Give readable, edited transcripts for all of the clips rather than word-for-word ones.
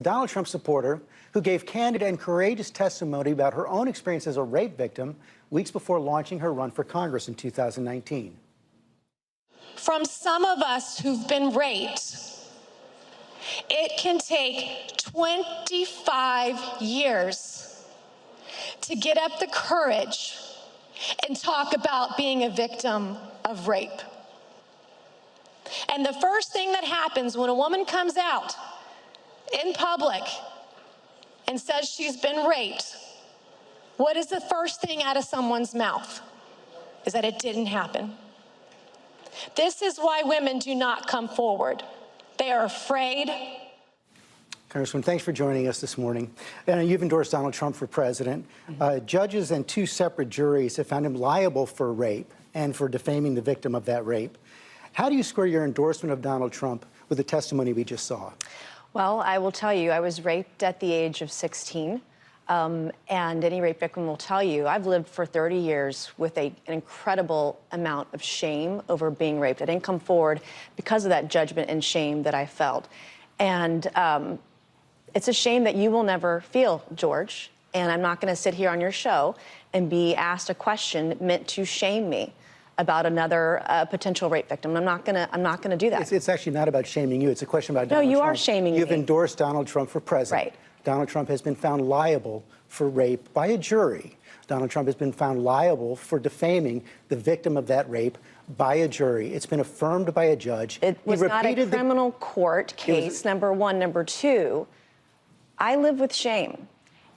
Donald Trump supporter who gave candid and courageous testimony about her own experience as a rape victim weeks before launching her run for Congress in 2019. From some of us who've been raped, it can take 25 years to get up the courage and talk about being a victim of rape. And the first thing that happens when a woman comes out in public and says she's been raped, what is the first thing out of someone's mouth? Is that it didn't happen. This is why women do not come forward. They are afraid. Congresswoman, thanks for joining us this morning. You've endorsed Donald Trump for president. Judges and two separate juries have found him liable for rape and for defaming the victim of that rape. How do you square your endorsement of Donald Trump with the testimony we just saw? Well, I will tell you, I was raped at the age of 16. And any rape victim will tell you, I've lived for 30 years with an incredible amount of shame over being raped. I didn't come forward because of that judgment and shame that I felt. And it's a shame that you will never feel, George. And I'm not going to sit here on your show and be asked a question meant to shame me about another potential rape victim. I'm not gonna do that. It's actually not about shaming you. It's a question about Donald Trump. No, you are shaming me. You've endorsed Donald Trump for president. Right. Donald Trump has been found liable for rape by a jury. Donald Trump has been found liable for defaming the victim of that rape by a jury. It's been affirmed by a judge. It was not a criminal court case, number one. Number two, I live with shame.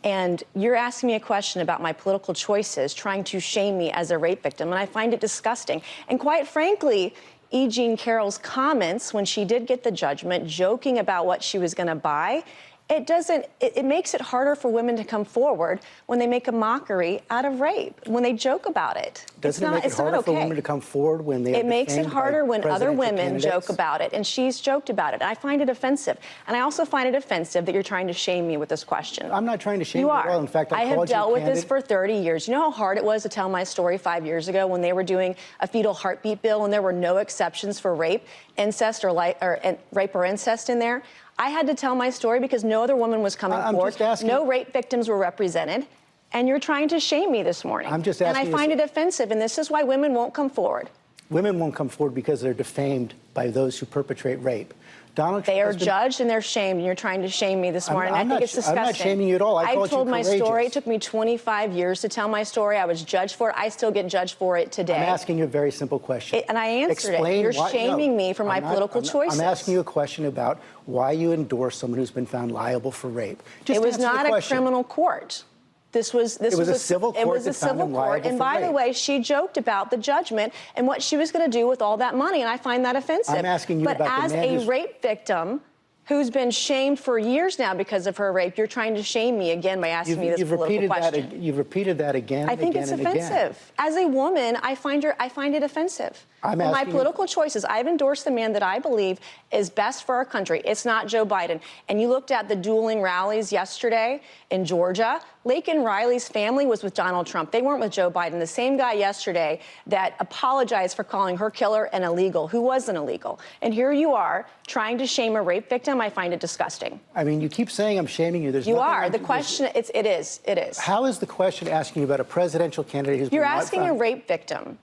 And you're asking me a question about my political choices, trying to shame me as a rape victim, and I find it disgusting. And quite frankly, E. Jean Carroll's comments when she did get the judgment, joking about what she was going to buy, it makes it harder for women to come forward when they make a mockery out of rape, when they joke about it. Doesn't it make it harder for women to come forward when they are defamed by It makes it harder when other women candidates? joke about it, and she's joked about it. I find it offensive. And I also find it offensive that you're trying to shame me with this question. I'm not trying to shame you at all. In fact, I have dealt with this for 30 years. You know how hard it was to tell my story 5 years ago when they were doing a fetal heartbeat bill and there were no exceptions for rape, incest, or rape or incest in there? I had to tell my story because no other woman was coming forward. No rape victims were represented. And you're trying to shame me this morning. I'm just asking. And I find it offensive, and this is why women won't come forward. Women won't come forward because they're defamed by those who perpetrate rape. Donald Trump they are judged and they're shamed, and you're trying to shame me this morning. I think it's disgusting. I'm not shaming you at all. I told my story. It took me 25 years to tell my story. I was judged for it. I still get judged for it today. I'm asking you a very simple question. And I answered it. You're shaming me for my political choices. I'm asking you a question about why you endorse someone who's been found liable for rape. It was not a criminal court. It was a civil court. It was a civil court. And by the way, she joked about the judgment and what she was going to do with all that money, and I find that offensive. I'm asking you about the man as a rape victim who's been shamed for years now because of her rape, you're trying to shame me again by asking me this political question. You've repeated that again. I think it's offensive. As a woman, I find it offensive. My political choices, I've endorsed the man that I believe is best for our country. It's not Joe Biden. And you looked at the dueling rallies yesterday in Georgia. Laken Riley's family was with Donald Trump. They weren't with Joe Biden. The same guy yesterday that apologized for calling her killer an illegal, who wasn't illegal. And here you are trying to shame a rape victim. I find it disgusting. I mean, you keep saying I'm shaming you. You are. The question, it is. How is the question asking you about a presidential candidate who's been You're asking a rape victim.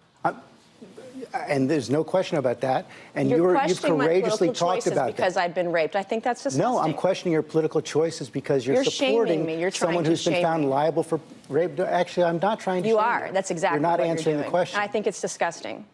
And there's no question about that. And you've courageously talked about that. Because I've been raped. I think that's disgusting. No, I'm questioning your political choices because you're supporting someone who's been found liable for rape. Actually, I'm not trying to shame you. You are. That's exactly what you're doing. You're not answering the question. And I think it's disgusting.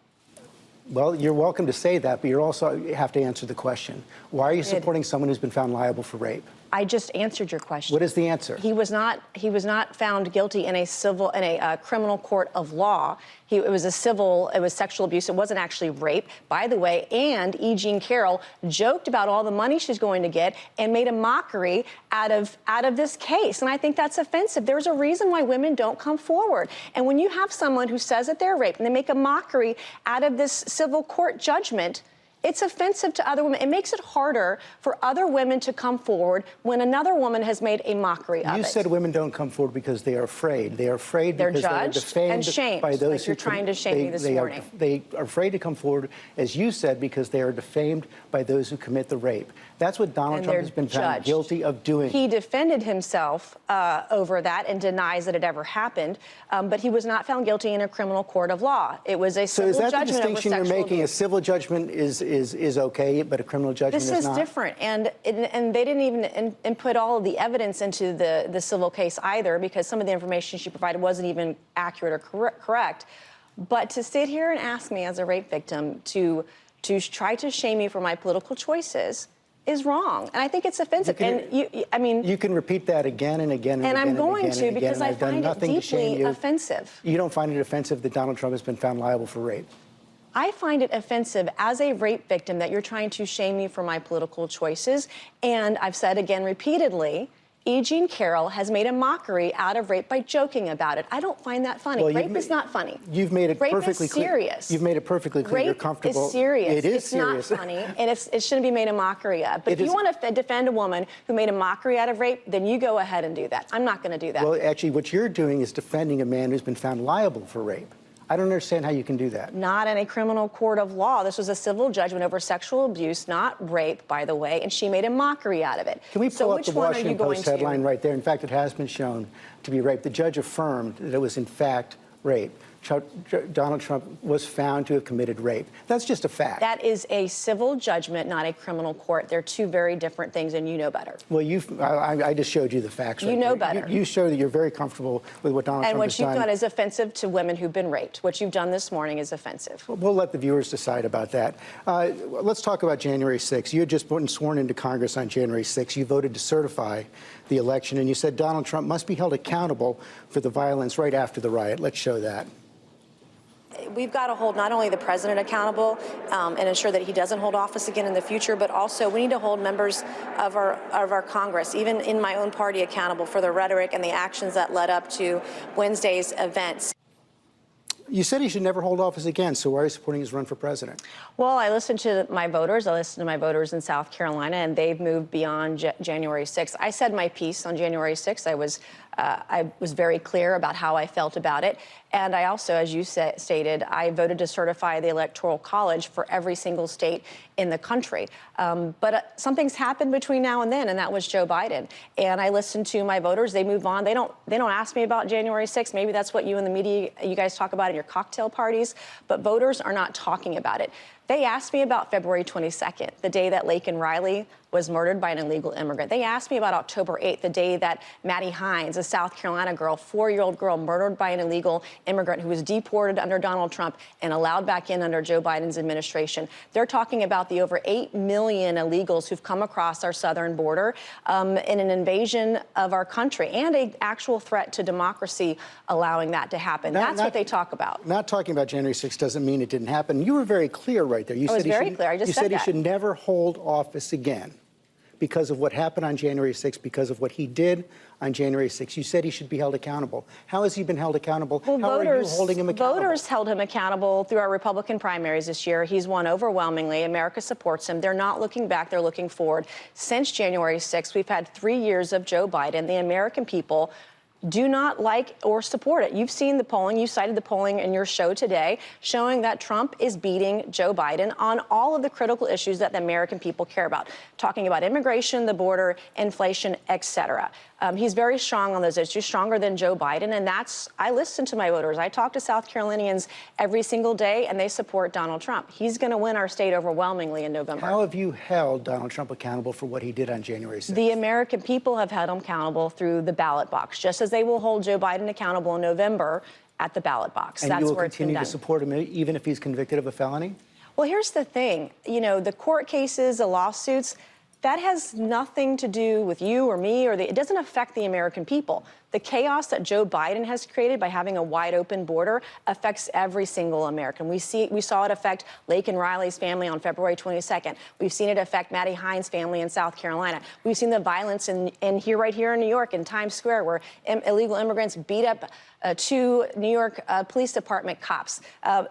Well, you're welcome to say that, but you also have to answer the question. Why are you supporting someone who's been found liable for rape? I just answered your question. What is the answer? He was not found guilty in a criminal court of law. It was sexual abuse. It wasn't actually rape, by the way. And E. Jean Carroll joked about all the money she's going to get and made a mockery out of this case. And I think that's offensive. There's a reason why women don't come forward. And when you have someone who says that they're raped and they make a mockery out of this civil court judgment, it's offensive to other women. It makes it harder for other women to come forward when another woman has made a mockery of it. You said women don't come forward because they are afraid. They are afraid because they're defamed and shamed by those like you're trying to shame me this morning. They are afraid to come forward, as you said, because they are defamed by those who commit the rape. That's what Donald And Trump they're has been found judged. guilty of doing. He defended himself over that and denies that it ever happened, but he was not found guilty in a criminal court of law. It was a civil So is that the judgment over distinction you're sexual making? abuse. A civil judgment is okay, but a criminal judgment is not? This is different, and they didn't even input all of the evidence into the civil case either, because some of the information she provided wasn't even accurate or correct. But to sit here and ask me as a rape victim to try to shame me for my political choices is wrong, and I think it's offensive. You can repeat that again and again and again. And I'm going to, because I I've done find it nothing to shame deeply you. offensive. You don't find it offensive that Donald Trump has been found liable for rape? I find it offensive as a rape victim that you're trying to shame me for my political choices. And I've said again repeatedly, E. Jean Carroll has made a mockery out of rape by joking about it. I don't find that funny. Well, rape is not funny. You've made it rape perfectly is serious. You've made it perfectly clear. Rape You're comfortable. is serious. It is it's serious. Not funny, and it shouldn't be made a mockery of. But It if you is- want to defend a woman who made a mockery out of rape, then you go ahead and do that. I'm not going to do that. Well, actually, what you're doing is defending a man who's been found liable for rape. I don't understand how you can do that. Not in a criminal court of law. This was a civil judgment over sexual abuse, not rape, by the way, and she made a mockery out of it. Can we pull up which the one are Washington you going Post to? headline right there? In fact, it has been shown to be rape. The judge affirmed that it was, in fact, rape. Donald Trump was found to have committed rape. That's just a fact. That is a civil judgment, not a criminal court. They're two very different things, and you know better. Well, I just showed you the facts. You right know there. better. You show that you're very comfortable with what Donald And Trump what has you've done. done is offensive to women who've been raped. What you've done this morning is offensive. We'll let the viewers decide about that. Let's talk about January 6th. You had just been sworn into Congress on January 6th. You voted to certify the election, and you said Donald Trump must be held accountable for the violence right after the riot. Let's show that. We've got to hold not only the president accountable and ensure that he doesn't hold office again in the future, but also we need to hold members of our Congress, even in my own party, accountable for the rhetoric and the actions that led up to Wednesday's events. You said he should never hold office again, so why are you supporting his run for president? Well, I listened to my voters. I listened to my voters in South Carolina, and they've moved beyond January 6th. I said my piece on January 6th. I was very clear about how I felt about it. And I also, as you stated, I voted to certify the Electoral College for every single state in the country. But something's happened between now and then, and that was Joe Biden. And I listened to my voters. They move on. They don't ask me about January 6th. Maybe that's what you in the media, you guys talk about in your cocktail parties. But voters are not talking about it. They asked me about February 22nd, the day that Laken Riley was murdered by an illegal immigrant. They asked me about October 8th, the day that Maddie Hines, a South Carolina girl, 4-year-old girl, murdered by an illegal immigrant who was deported under Donald Trump and allowed back in under Joe Biden's administration. They're talking about the over 8 million illegals who've come across our southern border in an invasion of our country and an actual threat to democracy allowing that to happen. That's what they talk about. Not talking about January 6th doesn't mean it didn't happen. You were very clear right there. You I was very clear. I just said he that. should never hold office again because of what happened on January 6th, because of what he did on January 6th. You said he should be held accountable. How has he been held accountable? Well, How are you holding him accountable? Voters held him accountable through our Republican primaries this year. He's won overwhelmingly. America supports him. They're not looking back. They're looking forward. Since January 6th, we've had 3 years of Joe Biden. The American people do not like or support it. You've seen the polling. You cited the polling in your show today showing that Trump is beating Joe Biden on all of the critical issues that the American people care about, talking about immigration, the border, inflation, et cetera. He's very strong on those issues, stronger than Joe Biden. And I listen to my voters. I talk to South Carolinians every single day, and they support Donald Trump. He's going to win our state overwhelmingly in November. How have you held Donald Trump accountable for what he did on January 6th? The American people have held him accountable through the ballot box, just as they will hold Joe Biden accountable in November at the ballot box. And That's you will where it's been continue done. to support him even if he's convicted of a felony? Well, here's the thing. You know, the court cases, the lawsuits, that has nothing to do with you or me it doesn't affect the American people. The chaos that Joe Biden has created by having a wide open border affects every single American. We saw it affect Laken Riley's family on February 22nd. We've seen it affect Maddie Hines' family in South Carolina. We've seen the violence right here in New York in Times Square where illegal immigrants beat up 2 New York Police Department cops.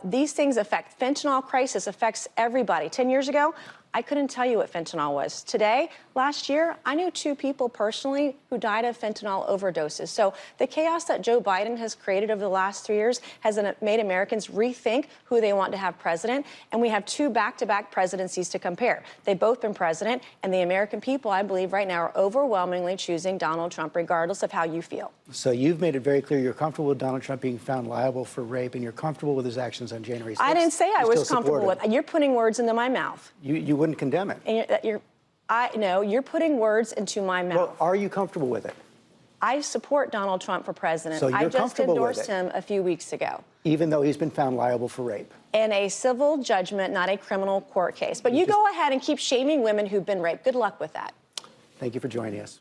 These things affect fentanyl crisis affects everybody. 10 years ago, I couldn't tell you what fentanyl was. Today, last year, I knew 2 people personally who died of fentanyl overdoses. So the chaos that Joe Biden has created over the last 3 years has made Americans rethink who they want to have president. And we have 2 back-to-back presidencies to compare. They've both been president, and the American people, I believe, right now are overwhelmingly choosing Donald Trump, regardless of how you feel. So you've made it very clear you're comfortable with Donald Trump being found liable for rape, and you're comfortable with his actions on January 6th. I didn't say I You was still comfortable support with him. it. You're putting words into my mouth. You wouldn't condemn it. And you're putting words into my mouth. Well, are you comfortable with it? I support Donald Trump for president. So you're I just comfortable with endorsed it? him a few weeks ago. Even though he's been found liable for rape? In a civil judgment, not a criminal court case. But you go ahead and keep shaming women who've been raped. Good luck with that. Thank you for joining us.